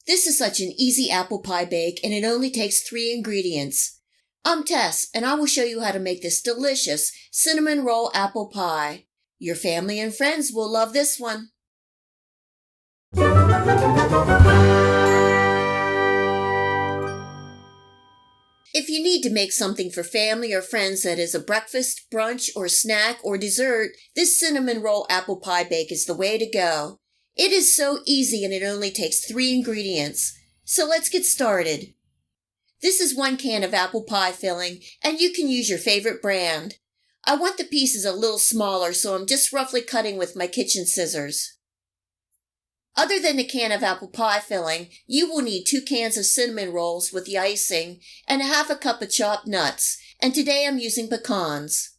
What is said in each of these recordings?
This is such an easy apple pie bake, and it only takes 3 ingredients. I'm Tess, and I will show you how to make this delicious cinnamon roll apple pie. Your family and friends will love this one. If you need to make something for family or friends that is a breakfast, brunch, or snack or dessert, this cinnamon roll apple pie bake is the way to go. It is so easy and it only takes 3 ingredients. So let's get started. This is 1 can of apple pie filling, and you can use your favorite brand. I want the pieces a little smaller, so I'm just roughly cutting with my kitchen scissors. Other than the can of apple pie filling, you will need 2 cans of cinnamon rolls with the icing and 1/2 cup of chopped nuts, and today I'm using pecans.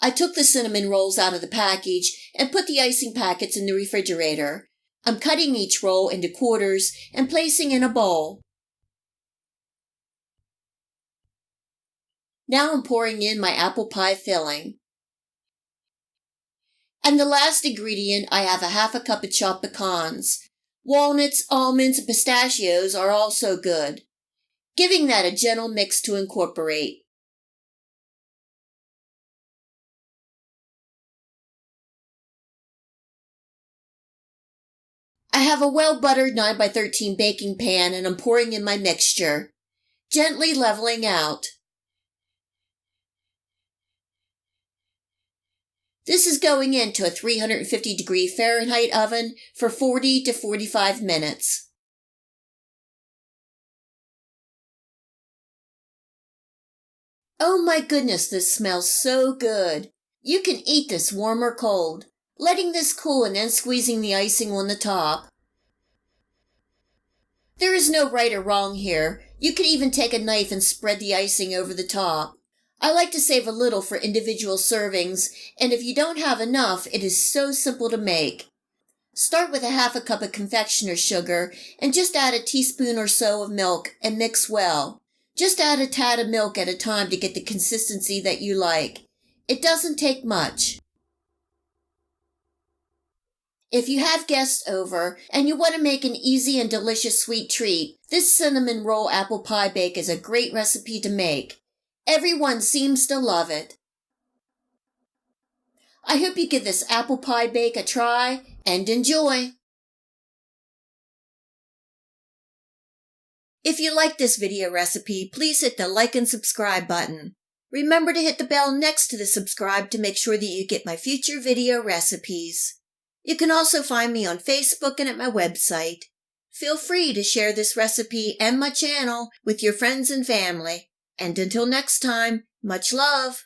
I took the cinnamon rolls out of the package and put the icing packets in the refrigerator. I'm cutting each roll into quarters and placing in a bowl. Now I'm pouring in my apple pie filling. And the last ingredient, I have 1/2 cup of chopped pecans. Walnuts, almonds, and pistachios are also good, giving that a gentle mix to incorporate. I have a well-buttered 9x13 baking pan and I'm pouring in my mixture, gently leveling out. This is going into a 350-degree Fahrenheit oven for 40 to 45 minutes. Oh my goodness, this smells so good. You can eat this warm or cold, letting this cool and then squeezing the icing on the top. There is no right or wrong here. You can even take a knife and spread the icing over the top. I like to save a little for individual servings, and if you don't have enough, it is so simple to make. Start with 1/2 cup of confectioner's sugar and just add a teaspoon or so of milk and mix well. Just add a tad of milk at a time to get the consistency that you like. It doesn't take much. If you have guests over and you want to make an easy and delicious sweet treat, this cinnamon roll apple pie bake is a great recipe to make. Everyone seems to love it. I hope you give this apple pie bake a try and enjoy. If you like this video recipe, please hit the like and subscribe button. Remember to hit the bell next to the subscribe to make sure that you get my future video recipes. You can also find me on Facebook and at my website. Feel free to share this recipe and my channel with your friends and family. And until next time, much love!